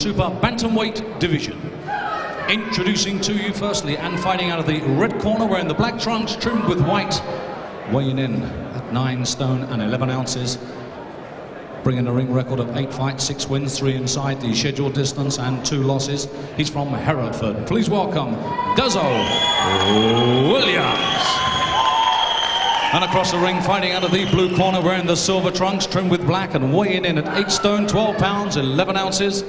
Super Bantamweight division. Introducing to you firstly, and fighting out of the red corner, wearing the black trunks trimmed with white, weighing in at 9 stone and 11 ounces, bringing a ring record of 8 fights, 6 wins, 3 inside the scheduled distance and 2 losses. He's from Hereford. Please welcome Dazzo Williams. And across the ring, fighting out of the blue corner, wearing the silver trunks trimmed with black and weighing in at 8 stone, 12 pounds, 11 ounces.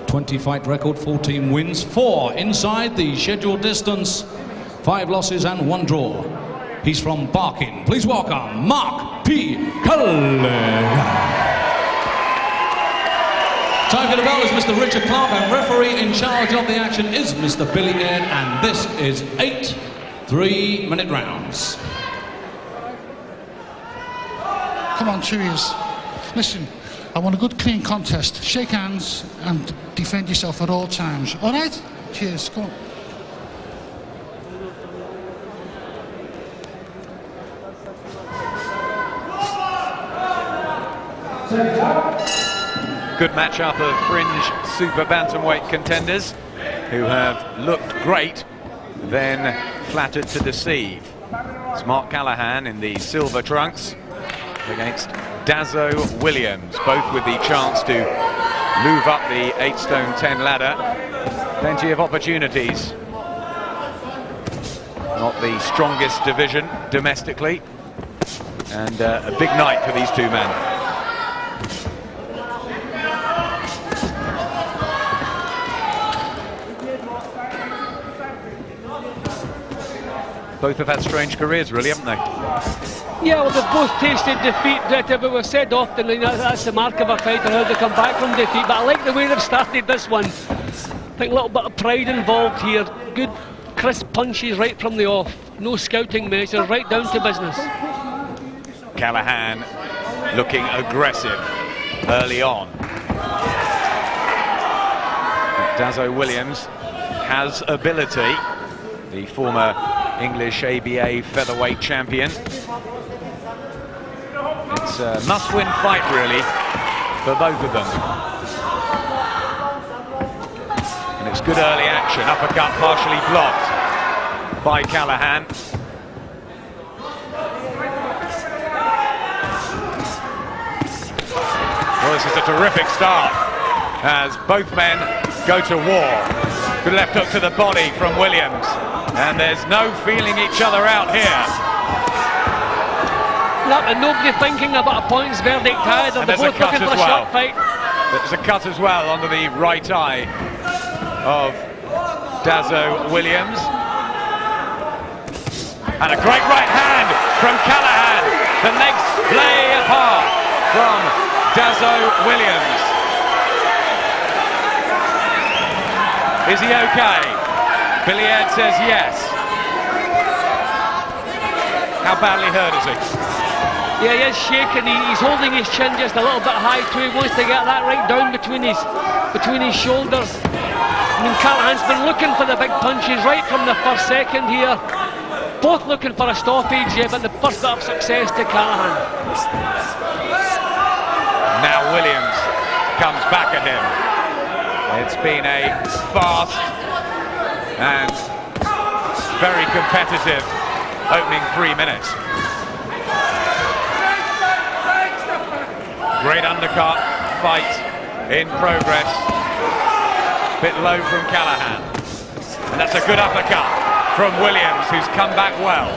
20 fight record, 14 wins, 4 inside the scheduled distance, 5 losses and 1 draw. He's from Barking. Please welcome Marc Callaghan. Time for the bell is Mr. Richard Clark, and referee in charge of the action is Mr. Billy Ed, and this is 8 3-minute rounds. Come on, cheers. Listen, I want a good clean contest. Shake hands and defend yourself at all times. All right? Cheers. Come on. Good matchup of fringe super bantamweight contenders who have looked great, then flattered to deceive. It's Marc Callaghan in the silver trunks against Dazzo Williams, both with the chance to move up the 8 stone 10 ladder. Plenty of opportunities. Not the strongest division domestically, and a big night for these two men. Both have had strange careers, really, haven't they? Yeah, well, they've both tasted defeat, but we've said often that's the mark of a fighter, how they come back from defeat. But I like the way they've started this one. I think a little bit of pride involved here. Good, crisp punches right from the off. No scouting measures, right down to business. Callaghan looking aggressive early on. Dazzo Williams has ability, the former English ABA featherweight champion. It's a must-win fight, really, for both of them. And it's good early action. Uppercut partially blocked by Callaghan. Well, this is a terrific start as both men go to war. Good left hook to the body from Williams. And there's no feeling each other out here. Look, and nobody thinking about a points verdict either. And They're both looking for a short fight. There's a cut as well under the right eye of Dazzo Williams. And a great right hand from Callaghan. The legs play apart from Dazzo Williams. Is he okay? Billy Ed says yes. How badly hurt is he? Yeah, he is shaking. He's holding his chin just a little bit high too. He wants to get that right down between his shoulders. I mean, Callaghan's been looking for the big punches right from the first second here. Both looking for a stoppage, yeah, but the first bit of success to Callaghan. Now Williams comes back at him. It's been a fast and very competitive opening 3 minutes. Great undercut fight in progress. Bit low from Callaghan. And that's a good uppercut from Williams, who's come back well.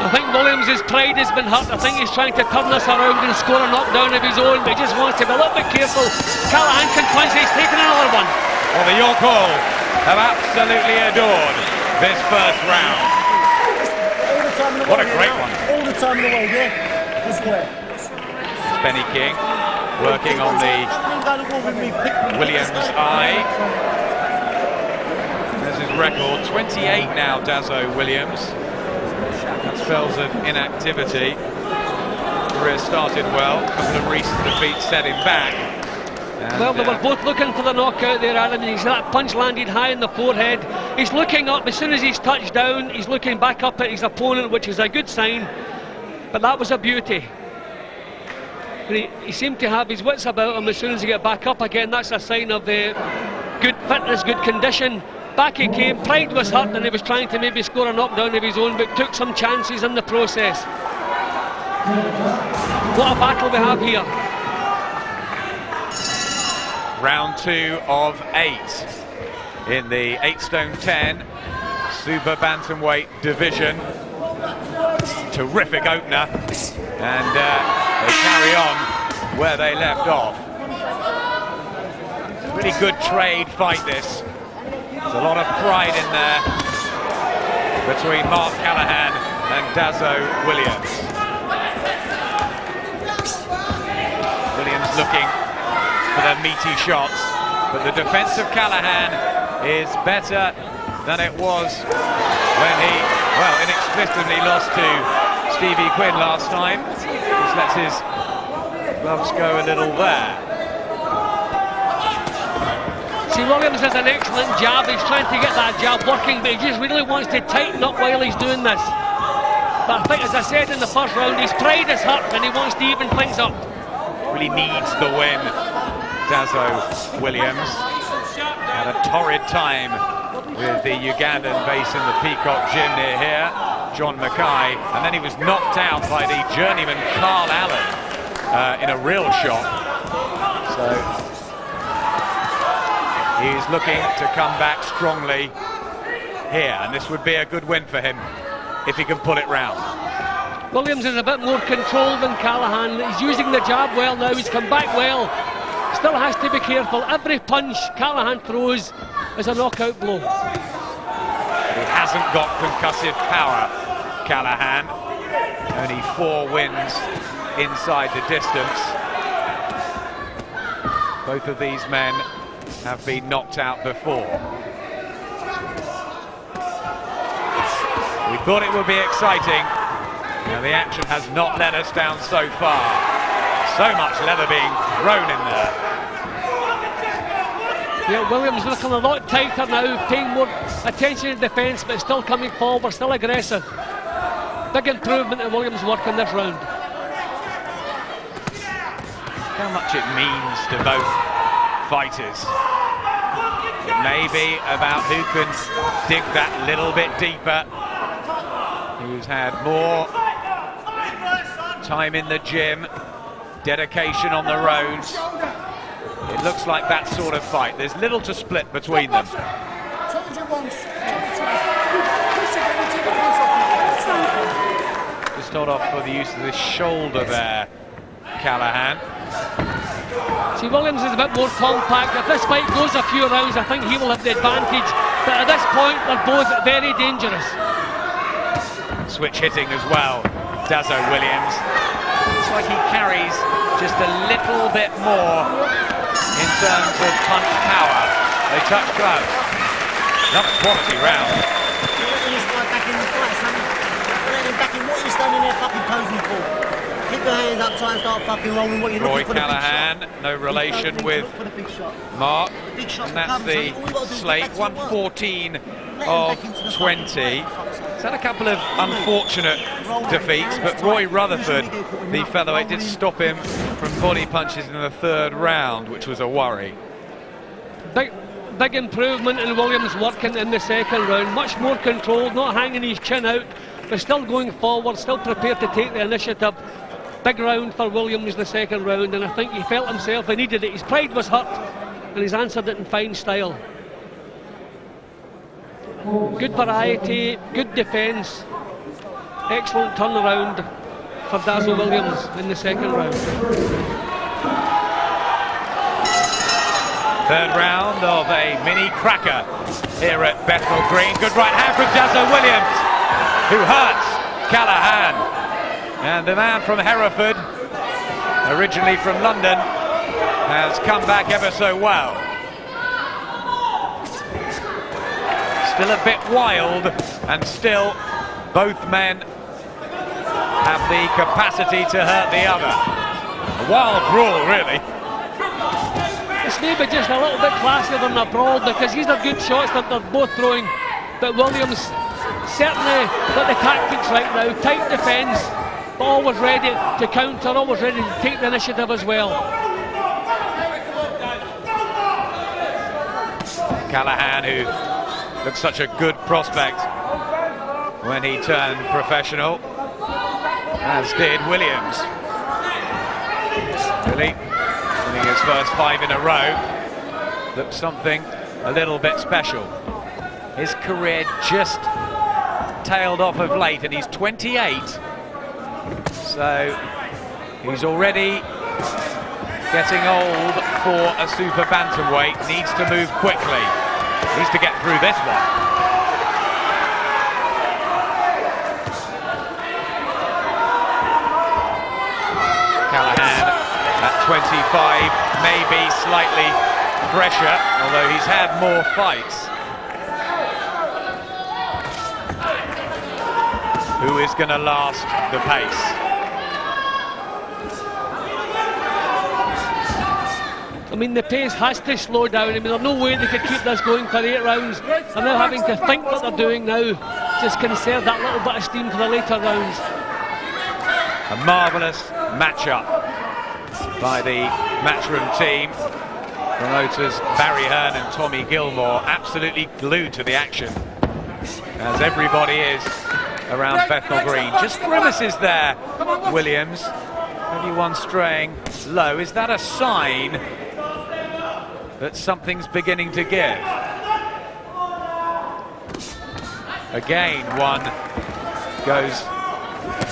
I think Williams' pride has been hurt. I think he's trying to turn this around and score a knockdown of his own, but he just wants to be a little bit careful. Callaghan can punch, he's taking another one. Well, the York Hall have absolutely adored this first round. What a great one. All the time in the way, yeah? This way. It's Benny King working on the Williams eye. There's his record, 28 now, Dazzo Williams. That spells of inactivity. Career started well, a couple of recent defeats set him back. And, well, they were both looking for the knockout there, Alan. That punch landed high in the forehead. He's looking up, as soon as he's touched down, he's looking back up at his opponent, which is a good sign. But that was a beauty. But he seemed to have his wits about him as soon as he got back up again. That's a sign of the good fitness, good condition. Back he came, pride was hurt, and he was trying to maybe score a knockdown of his own, but took some chances in the process. What a battle we have here. Round 2 of 8 in the 8 stone 10 super bantamweight division. Terrific opener, and they carry on where they left off. Really good trade fight this. There's a lot of pride in there between Marc Callaghan and Dazzo Williams. Williams looking for the meaty shots, but the defense of Callaghan is better than it was when he, well, inexplicably lost to Stevie Quinn last time. Just lets his gloves go a little there. See, Williams has an excellent jab. He's trying to get that jab working, but he just really wants to tighten up while he's doing this. But I think, as I said in the first round, his pride is hurt and he wants to even things up. Really needs the win, Dazzo Williams. Had a torrid time with the Ugandan base in the Peacock Gym near here, John Mackay, and then he was knocked out by the journeyman Marc Callaghan in a real shot. So he's looking to come back strongly here, and this would be a good win for him if he can pull it round. Williams is a bit more controlled than Callaghan. He's using the jab well now. He's come back well. Still has to be careful. Every punch Callaghan throws is a knockout blow. He hasn't got concussive power, Callaghan. Only 4 wins inside the distance. Both of these men have been knocked out before. We thought it would be exciting. Now the action has not let us down so far. So much leather being thrown in there. Yeah, Williams looking a lot tighter now, paying more attention to defence, but still coming forward, still aggressive. Big improvement in Williams' work in this round. How much it means to both fighters. It may be about who can dig that little bit deeper, who's had more time in the gym, dedication on the roads. It looks like that sort of fight. There's little to split between them. Just hold off for the use of the shoulder there, Callaghan. See, Williams is a bit more compact. If this fight goes a few rounds, I think he will have the advantage. But at this point, they're both very dangerous. Switch hitting as well, Dazzo Williams. It's like he carries just a little bit more in terms of punch power. They touch gloves. Another quality round. What are you standing there fucking posing for? Keep your hands up, try and start fucking rolling what you're Roy looking for. Callaghan, no relation with Mark, and that's the slate, 114 of 20. He's had a couple of unfortunate defeats, but Roy Rutherford, the featherweight, did stop him from body punches in the 3rd round, which was a worry. Big improvement in Williams' working in the 2nd round. Much more controlled, not hanging his chin out, but still going forward, still prepared to take the initiative. Big round for Williams the 2nd round, and I think he felt himself, he needed it. His pride was hurt, and he's answered it in fine style. Good variety, good defence, excellent turnaround for Dazzo Williams in the 2nd round. 3rd round of a mini cracker here at Bethnal Green. Good right hand from Dazzo Williams, who hurts Callaghan. And the man from Hereford, originally from London, has come back ever so well. Still a bit wild, and still both men have the capacity to hurt the other. A wild brawl, really. It's maybe just a little bit classier than a brawl, because these are good shots that they're both throwing, but Williams certainly got the tactics right now. Tight defence, but always ready to counter, always ready to take the initiative as well. Callaghan, who looked such a good prospect when he turned professional, as did Williams. Really, winning his first 5 in a row, looked something a little bit special. His career just tailed off of late, and he's 28, so he's already getting old for a super bantamweight. Needs to move quickly, needs to get through this one. Callaghan at 25, maybe slightly fresher, although he's had more fights. Who is going to last the pace? I mean, the pace has to slow down. I mean, there's no way they could keep this going for 8 rounds. They're now having to think what they're doing now. Just conserve that little bit of steam for the later rounds. A marvellous matchup by the Matchroom team. Promoters Barry Hearn and Tommy Gilmore absolutely glued to the action, as everybody is around Bethnal Green. Just grimaces there, Williams. Everyone straying low. Is that a sign that something's beginning to give? Again, one goes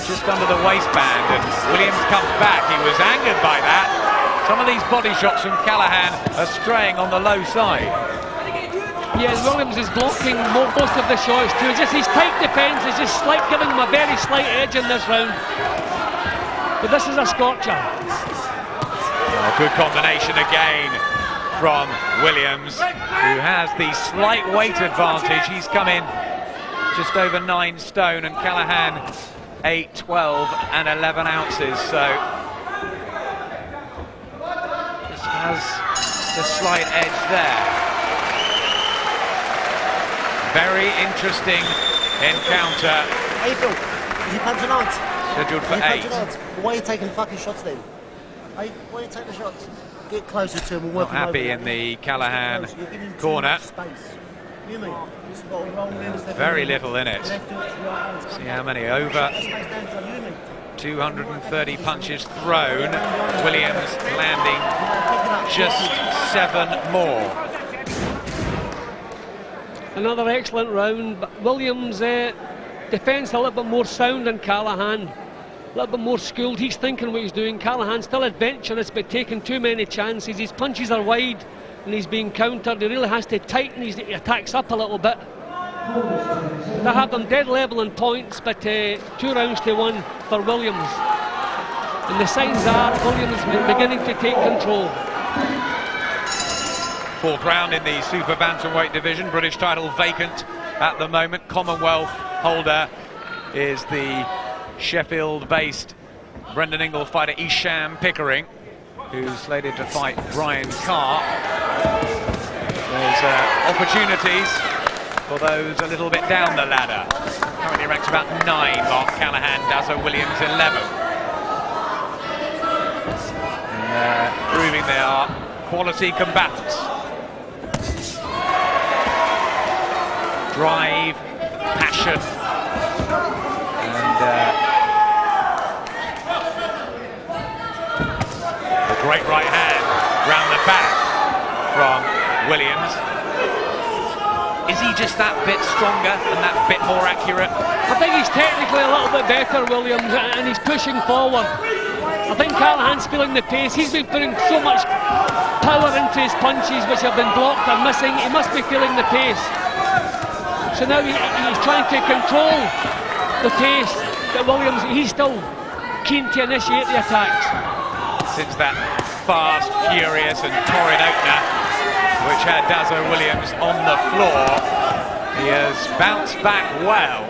just under the waistband, and Williams comes back. He was angered by that. Some of these body shots from Callaghan are straying on the low side. Yeah, Williams is blocking most of the shots too. Just his tight defence is just giving him a very slight edge in this round. But this is a scorcher. Good combination again from Williams, who has the slight weight advantage. He's come in just over 9 stone, and Callaghan 8, 12 and 11 ounces. So just has the slight edge there. Very interesting encounter. How you feel? Is he punching hard? Scheduled for 8. Why are you taking fucking shots then? Why are you taking the shots? Get closer to him and work Not him happy over. in the Callaghan You're giving him too corner. much space. You mean? This is what we're rolling in, this Very little in it. left hook, right hand. See how many over. Space down to you, mean. 230 punches thrown. Williams landing Pick it up. just 7 more. Another excellent round, but Williams' defence a little bit more sound than Callaghan. A little bit more schooled. He's thinking what he's doing. Callaghan's still adventurous, but taking too many chances. His punches are wide and he's being countered. He really has to tighten his attacks up a little bit. They have them dead level in points, but 2 rounds to 1 for Williams. And the signs are Williams beginning to take control. 4th round in the super bantamweight division. British title vacant at the moment. Commonwealth holder is the Sheffield-based Brendan Ingle fighter Isham Pickering, who's slated to fight Brian Carr. There's opportunities for those a little bit down the ladder. Currently ranked about 9, Marc Callaghan, Dazzo Williams 11. And proving they are quality combatants. Drive, passion, and a great right hand round the back from Williams. Is he just that bit stronger and that bit more accurate? I think he's technically a little bit better, Williams, and he's pushing forward. I think Callaghan's feeling the pace. He's been putting so much power into his punches, which have been blocked and missing. He must be feeling the pace. So now he's trying to control the pace, but Williams, he's still keen to initiate the attacks. Since that fast, furious and torrid opener, which had Dazzo Williams on the floor, he has bounced back well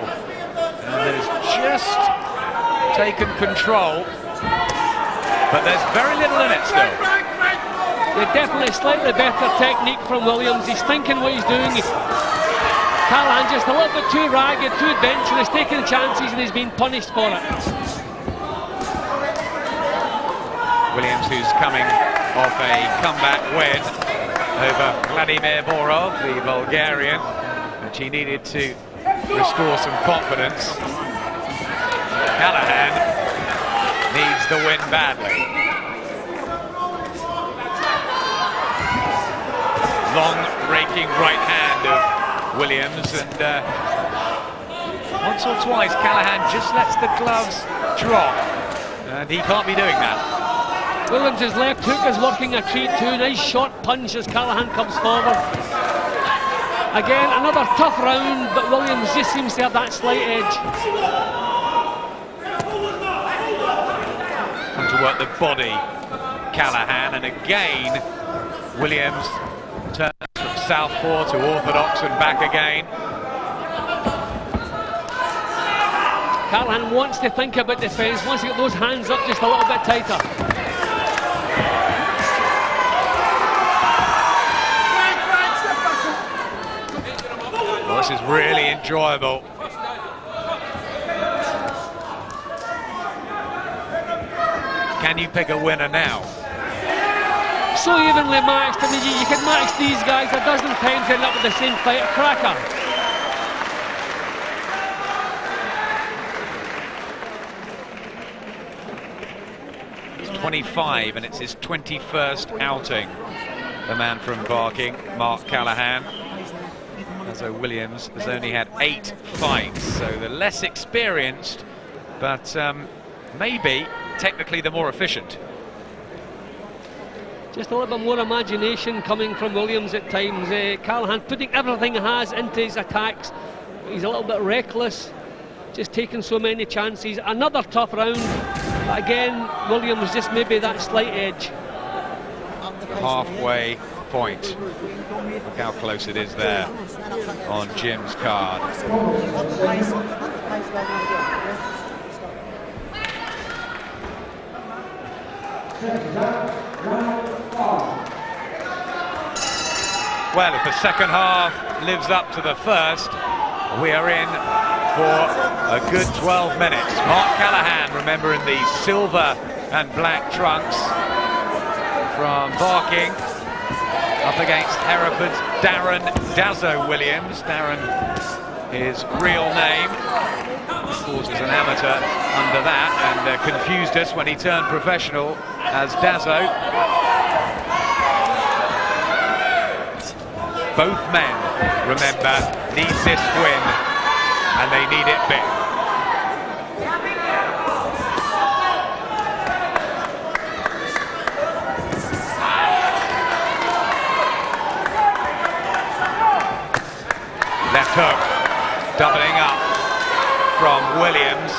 and has just taken control, but there's very little in it still. Yeah, definitely slightly better technique from Williams. He's thinking what he's doing. Callaghan just a little bit too ragged, too adventurous, taking chances, and he's been punished for it. Williams, who's coming off a comeback win over Vladimir Borov, the Bulgarian, and he needed to restore some confidence. Callaghan needs the win badly. Long raking right hand of Williams, and once or twice Callaghan just lets the gloves drop, and he can't be doing that. Williams' left hook is working a treat too. Nice short punch as Callaghan comes forward. Again, another tough round, but Williams just seems to have that slight edge. Trying to work the body, Callaghan, and again Williams turns from southpaw to orthodox and back again. Callaghan wants to think about defence, wants to get those hands up just a little bit tighter. Well, this is really enjoyable. Can you pick a winner now? So evenly matched. I mean, you can match these guys a dozen times and end up with the same fight. A cracker. 25, and it's his 21st outing. The man from Barking, Marc Callaghan. Dazzo Williams has only had 8 fights, so the less experienced, but maybe technically the more efficient. Just a little bit more imagination coming from Williams at times. Callaghan putting everything he has into his attacks. He's a little bit reckless, just taking so many chances. Another tough round, but again, Williams just maybe that slight edge. Halfway point. Look how close it is there on Jim's card. Well, if the second half lives up to the first, we are in for a good 12 minutes. Marc Callaghan, remember, in the silver and black trunks from Barking, up against Hereford's Darren Dazzo Williams. Darren, his real name, of course, was an amateur under that, and confused us when he turned professional as Dazzo. Both men, remember, need this win, and they need it big. Left hook, doubling up from Williams,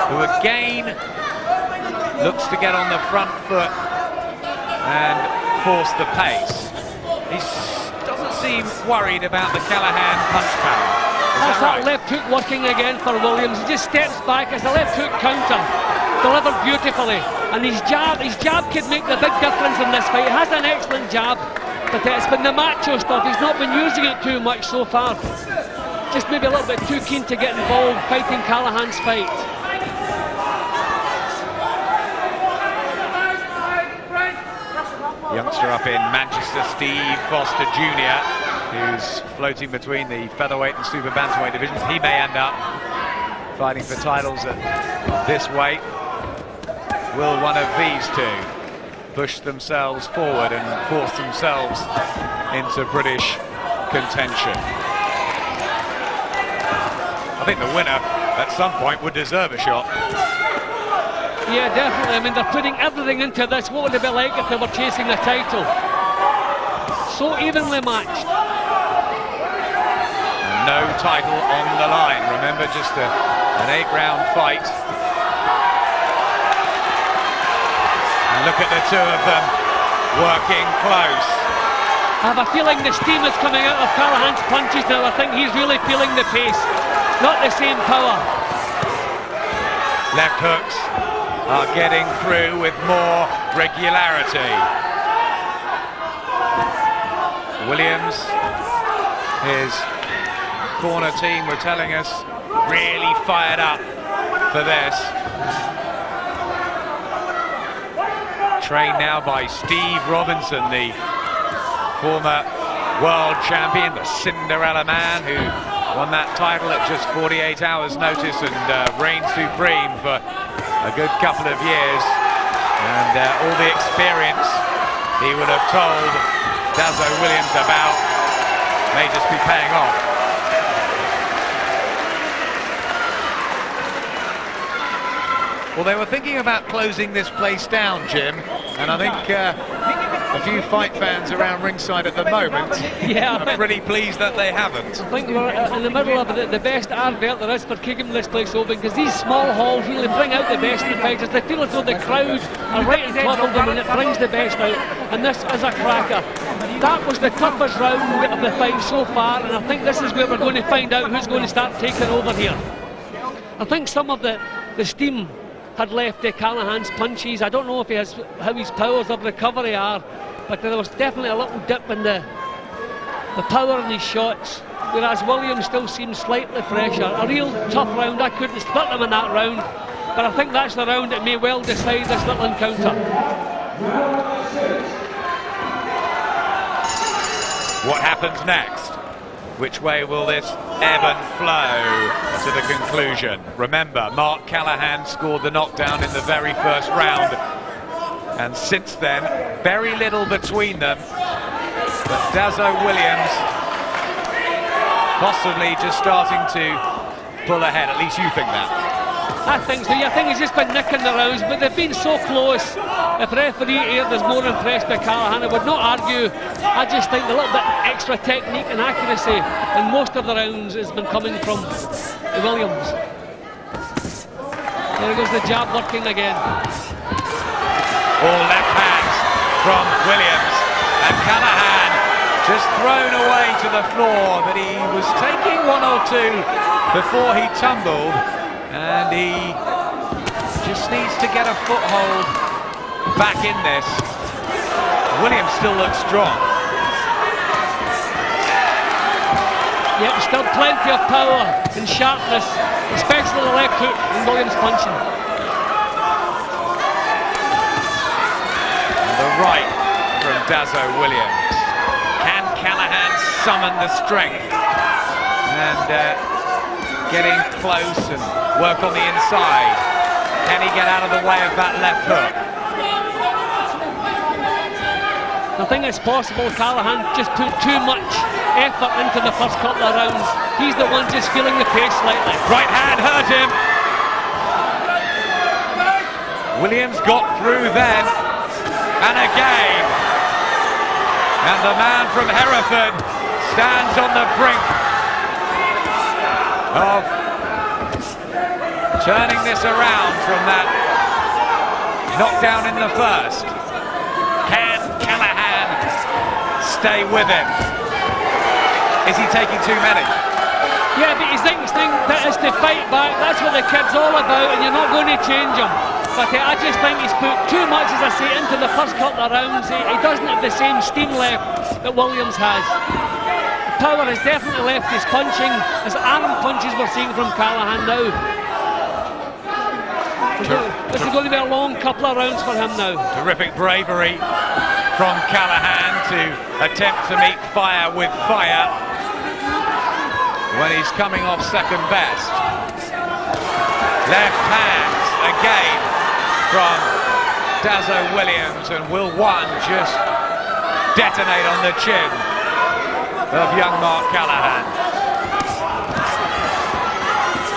who again looks to get on the front foot and force the pace. He doesn't seem worried about the Callaghan punch power. That's that right? that left hook working again for Williams. He just steps back as the left hook counter, delivered beautifully. And his jab could make the big difference in this fight. He has an excellent jab, but it's been the macho stuff. He's not been using it too much so far. Just maybe a little bit too keen to get involved fighting Callaghan's fight. Youngster up in Manchester, Steve Foster Jr., who's floating between the featherweight and super bantamweight divisions. He may end up fighting for titles at this weight. Will one of these two push themselves forward and force themselves into British contention? I think the winner at some point would deserve a shot. Yeah, definitely. I mean, they're putting everything into this. What would it be like if they were chasing the title? So evenly matched. And no title on the line. Remember, just an 8-round fight. And look at the two of them working close. I have a feeling the steam is coming out of Callaghan's punches now. I think he's really feeling the pace. Not the same power. Left hooks are getting through with more regularity. Williams, his corner team were telling us, really fired up for this. trained now by Steve Robinson, the former world champion, the Cinderella man who won that title at just 48 hours notice and reigned supreme for a good couple of years. And all the experience he would have told Dazzo Williams about may just be paying off. Well, they were thinking about closing this place down, Jim, and I think a few fight fans around ringside at the moment are pretty pleased that they haven't. I think we're in the middle of the best advert there is for keeping this place open, because these small halls really bring out the best in the fighters. They feel as though the crowd are right on top of them, and it brings the best out, and this is a cracker. That was the toughest round of the fight so far, and I think this is where we're going to find out who's going to start taking over here. I think some of the steam had left Callaghan's punches. I don't know if how his powers of recovery are, but there was definitely a little dip in the power in his shots, whereas Williams still seems slightly fresher. A real tough round. I couldn't split them in that round, but I think that's the round that may well decide this little encounter. What happens next? Which way will this ebb and flow to the conclusion? Remember, Marc Callaghan scored the knockdown in the very first round, and since then, very little between them. But Dazzo Williams possibly just starting to pull ahead. At least you think that. I think so. I think he's just been nicking the rounds, but they've been so close. If referee Aird is more impressed by Callaghan, I would not argue. I just think the little bit extra technique and accuracy in most of the rounds has been coming from Williams. There goes the jab working again. All left hands from Williams, and Callaghan just thrown away to the floor, but he was taking one or two before he tumbled, and he just needs to get a foothold back in this. Williams still looks strong. Yep, still plenty of power and sharpness, especially the left hook and Williams punching. And the right from Dazzo Williams. Can Callaghan summon the strength and get in close and work on the inside? Can he get out of the way of that left hook? I think it's possible Callaghan just put too much effort into the first couple of rounds. He's the one just feeling the pace slightly. Right hand hurt him. Williams got through then, and again. And the man from Hereford stands on the brink of turning this around from that knockdown in the first. Can Callaghan stay with him? Is he taking too many? Yeah, but he's thinking that is to fight back. That's what the kid's all about, and you're not going to change him. But I just think he's put too much, as I say, into the first couple of rounds. He doesn't have the same steam left that Williams has. The power has definitely left his punching, as arm punches we're seeing from Callaghan now. This is going to be a long couple of rounds for him now. Terrific bravery from Callaghan to attempt to meet fire with fire when he's coming off second best. Left hands again from Dazzo Williams, and will one just detonate on the chin of young Marc Callaghan?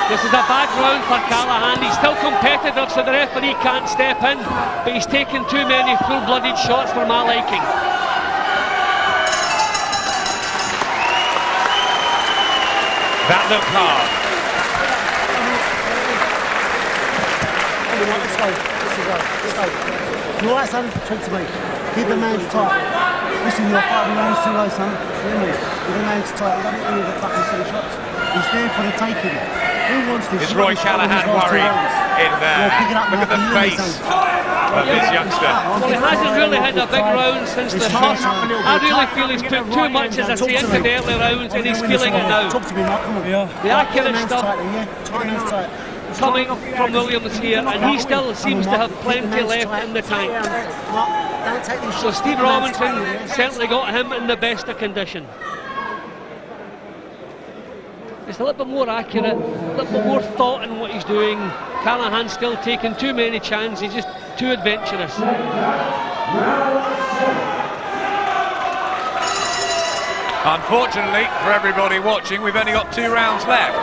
This is a bad round for Callaghan. He's still competitive, so the referee can't step in, but he's taken too many full-blooded shots for my liking. That looked hard. Let's go. You alright, son? Talk to me. Keep the man's tight. Listen, you're 5 rounds too low, son. Hear me? Keep the man's tight. You don't need any of the fucking silly shots. He's there for the taking. Who wants this? Is Roy Callaghan worried in there? Look at the face of this youngster. Well, he hasn't really had a big round since the first. I really feel he's put too much, as I say, into the early rounds, and he's feeling it now. Talk to me, Mark. Come on. The accurate stuff. Tight, yeah? Tight. coming from Williams here, and he still seems to have plenty left in the tank. So Steve Robinson certainly got him in the best of condition. It's a little bit more accurate, a little bit more thought in what he's doing. Callaghan's still taking too many chances, just too adventurous. Unfortunately for everybody watching, we've only got 2 rounds left.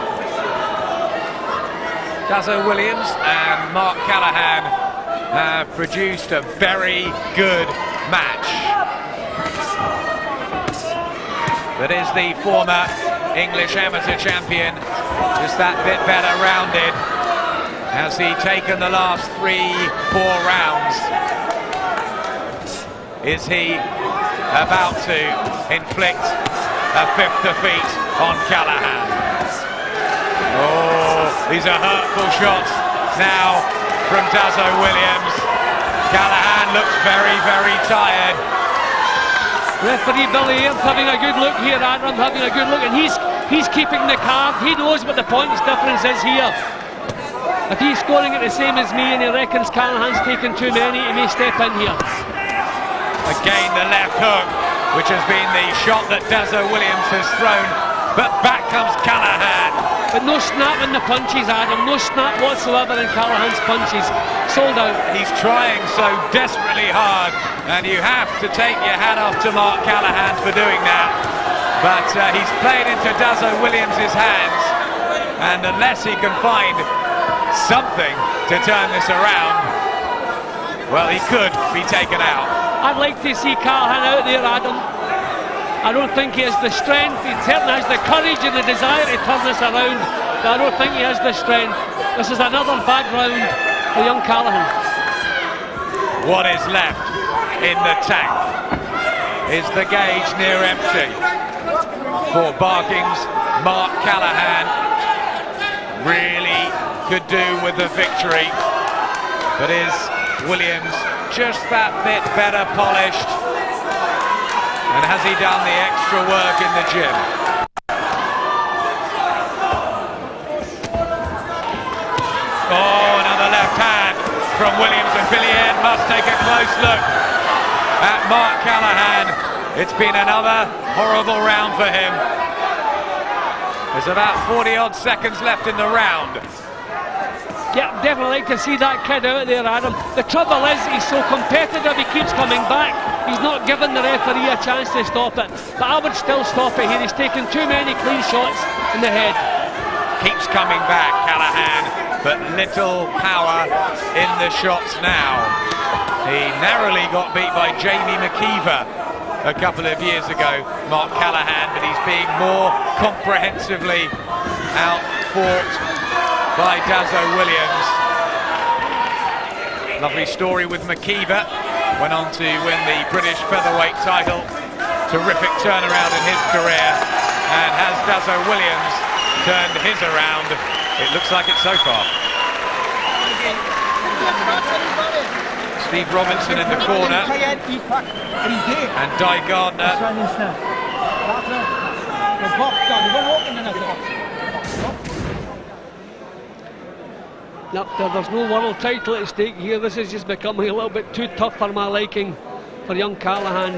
Dazzo Williams and Marc Callaghan have produced a very good match. That is the former English amateur champion, just that bit better rounded. Has he taken the last 3-4 rounds? Is he about to inflict a 5th defeat on Callaghan? Oh, these are hurtful shots now from Dazzo Williams. Callaghan looks very, very tired. Referee Billy Ayres having a good look here, Adam, having a good look, and he's keeping the card. He knows what the points difference is here. If he's scoring it the same as me and he reckons Callaghan's taken too many, he may step in here. Again the left hook, which has been the shot that Dazzo Williams has thrown, but back comes Callaghan. But no snap in the punches, Adam, no snap whatsoever in Callaghan's punches. Sold out. He's trying so desperately hard, and you have to take your hat off to Marc Callaghan for doing that. But he's played into Dazzo Williams' hands, and unless he can find something to turn this around, well, he could be taken out. I'd like to see Callaghan out there, Adam. I don't think he has the strength. He certainly has the courage and the desire to turn this around, but I don't think he has the strength. This is another bad round for young Callaghan. What is left in the tank? Is the gauge near empty? For Barking's Marc Callaghan really could do with the victory, but is Williams just that bit better polished? And has he done the extra work in the gym? Oh, another left hand from Williams, and Billy Ayres must take a close look at Marc Callaghan. It's been another horrible round for him. There's about 40-odd seconds left in the round. Yeah, definitely like to see that kid out there, Adam. The trouble is, he's so competitive, he keeps coming back. He's not giving the referee a chance to stop it. But I would still stop it here. He's taken too many clean shots in the head. Keeps coming back, Callaghan, but little power in the shots now. He narrowly got beat by Jamie McKeever a couple of years ago, Marc Callaghan, but he's being more comprehensively outfought by Dazzo Williams. Lovely story with McKeever. Went on to win the British featherweight title. Terrific turnaround in his career. And has Dazzo Williams turned his around? It looks like it so far. Steve Robinson in the corner. And Di Gardner. No, there's no world title at stake here. This is just becoming a little bit too tough for my liking for young Callaghan.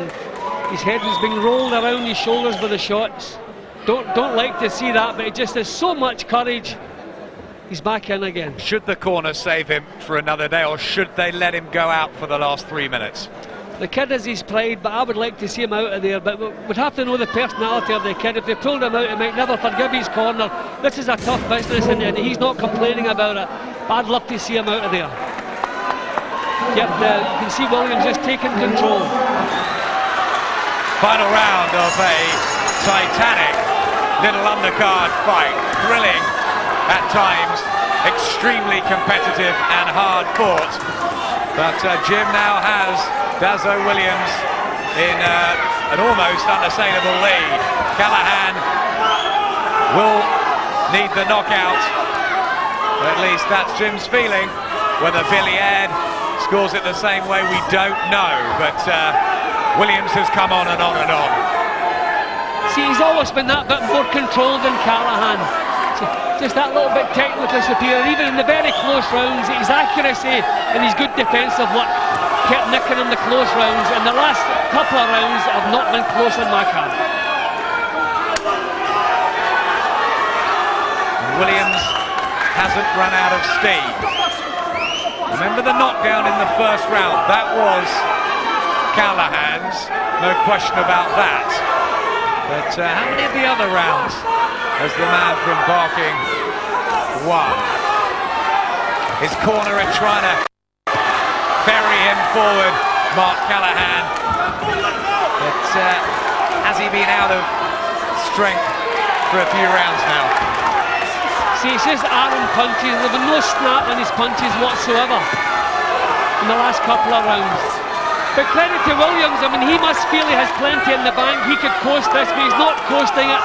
His head has been rolled around his shoulders by the shots. Don't like to see that, but it just has so much courage. He's back in again. Should the corner save him for another day, or should they let him go out for the last 3 minutes? The kid has his pride, but I would like to see him out of there. But we'd have to know the personality of the kid. If they pulled him out, he might never forgive his corner. This is a tough business, and he's not complaining about it. But I'd love to see him out of there. Yep, you can see Williams just taking control. Final round of a titanic little undercard fight. Thrilling at times, extremely competitive and hard fought. But Jim now has Dazzo Williams in an almost unassailable lead. Callaghan will need the knockout. At least that's Jim's feeling. Whether Billy Ayres scores it the same way, we don't know. But Williams has come on and on and on. See, he's always been that bit more controlled than Callaghan. Just that little bit technically superior. Even in the very close rounds, his accuracy and his good defensive work kept nicking in the close rounds, and the last couple of rounds have not been close in my camp. Williams hasn't run out of steam. Remember the knockdown in the first round? That was Callaghan's, no question about that. But how many of the other rounds has the man from Barking won? His corner are trying to ferry him forward, Marc Callaghan. But has he been out of strength for a few rounds now? See, it's just arm punches. There were no snap in his punches whatsoever in the last couple of rounds. But credit to Williams, I mean, he must feel he has plenty in the bank. He could coast this, but he's not coasting it.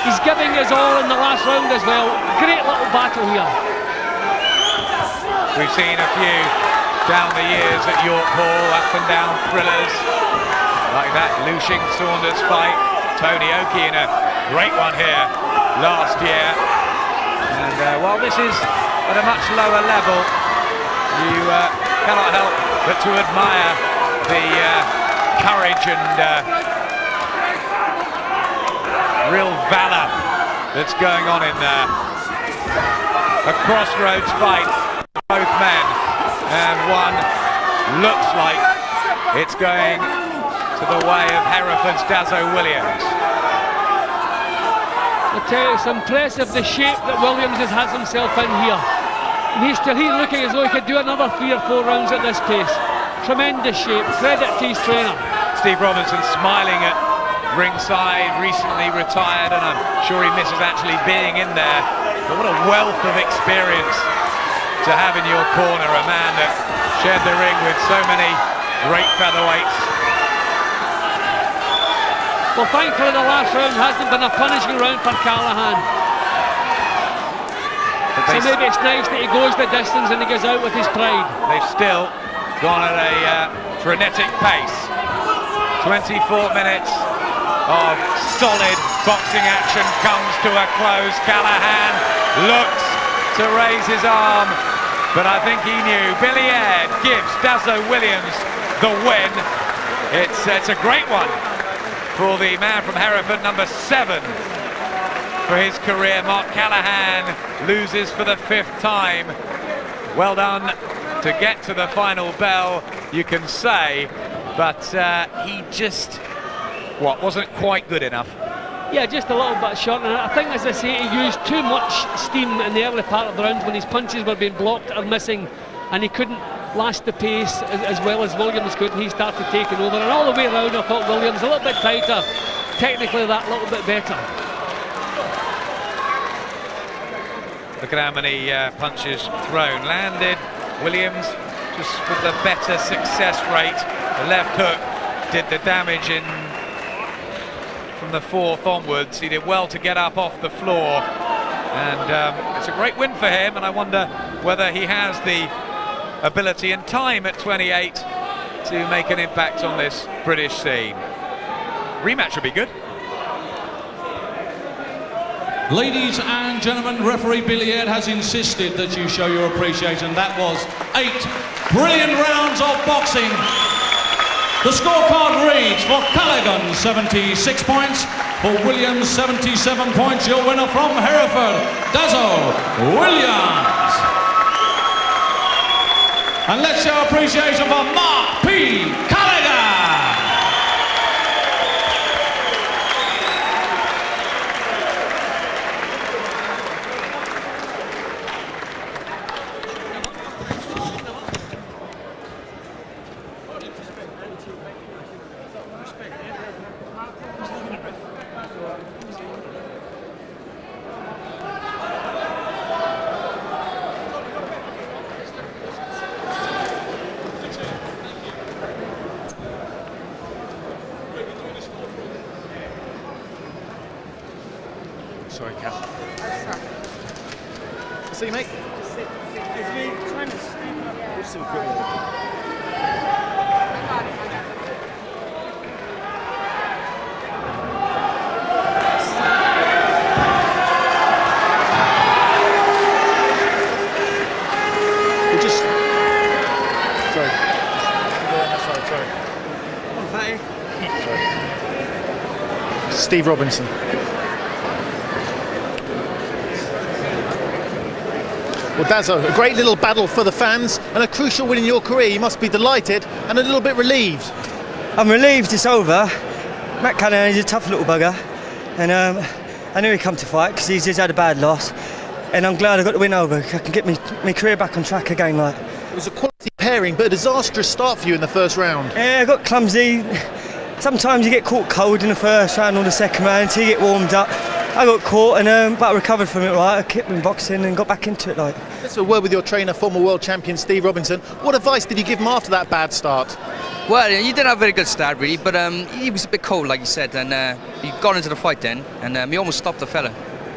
He's giving his all in the last round as well. Great little battle here. We've seen a few down the years at York Hall, up and down thrillers, like that Lushing Saunders fight. Tony Oki in a great one here last year. And while this is at a much lower level, you cannot help but to admire the courage and real valour that's going on in there. A crossroads fight, both men, and one looks like it's going to the way of Hereford's Dazzo Williams. I tell you, it's impressive the shape that Williams has himself in here. And he's looking as though he could do another 3 or 4 rounds at this pace. Tremendous shape, credit to his trainer. Steve Robinson smiling at ringside, recently retired, and I'm sure he misses actually being in there. But what a wealth of experience to have in your corner, a man that shared the ring with so many great featherweights. Well, thankfully the last round hasn't been a punishing round for Callaghan. So maybe it's nice that he goes the distance and he goes out with his pride. They've still gone at a frenetic pace. 24 minutes of solid boxing action comes to a close. Callaghan looks to raise his arm, but I think he knew. Billiard gives Dazzo Williams the win. It's a great one for the man from Hereford, number 7 for his career. Marc Callaghan loses for the 5th time. Well done to get to the final bell, you can say, but he just, wasn't quite good enough. Yeah, just a little bit short. And I think, as I say, he used too much steam in the early part of the round when his punches were being blocked or missing, and he couldn't last the pace as well as Williams could, and he started taking over. And all the way around, I thought Williams a little bit tighter, technically that little bit better. Look at how many punches thrown. Landed, Williams just with the better success rate. The left hook did the damage in from the 4th onwards. He did well to get up off the floor, and it's a great win for him, and I wonder whether he has the ability and time at 28 to make an impact on this British scene. Rematch would be good. Ladies and gentlemen, referee Billiard has insisted that you show your appreciation. That was 8 brilliant rounds of boxing. The scorecard reads for Callaghan 76 points, for Williams 77 points. Your winner from Hereford, Dazzo Williams. And let's show appreciation for Marc P. Callaghan. Sorry, Kath. See you, mate. Steve Robinson. Well, Dazzo, a great little battle for the fans and a crucial win in your career. You must be delighted and a little bit relieved. I'm relieved it's over. Marc Callaghan is a tough little bugger, and I knew he'd come to fight because he's had a bad loss, and I'm glad I got the win over. I can get my career back on track again. Like, it was a quality pairing, but a disastrous start for you in the first round. Yeah, I got clumsy. Sometimes you get caught cold in the first round or the second round until you get warmed up. I got caught, but I recovered from it. Right, I kept in boxing and got back into it. Like, let's have a word with your trainer, former world champion Steve Robinson. What advice did you give him after that bad start? Well, he didn't have a very good start really, but he was a bit cold, like you said, and he got into the fight then, and he almost stopped the fella,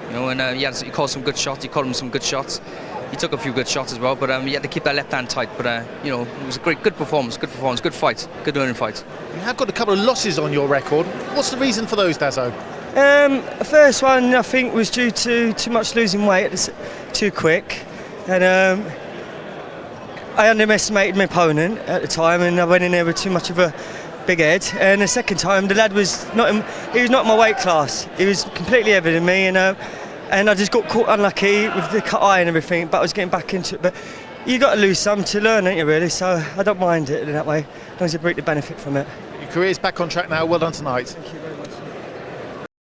you know. And he called some good shots. He called him some good shots. He took a few good shots as well, but he had to keep that left hand tight. But you know, it was a good performance, good fight, good learning fight. You have got a couple of losses on your record. What's the reason for those, Dazzo? The first one I think was due to too much losing weight, too quick, and I underestimated my opponent at the time, and I went in there with too much of a big head. And the second time, the lad was not in my weight class. He was completely heavier than me, and I just got caught unlucky with the cut eye and everything. But I was getting back into it. But you got to lose some to learn, ain't you? Really. So I don't mind it in that way, as long as you reap the benefit from it. Your career's back on track now. Well done tonight. Thank you.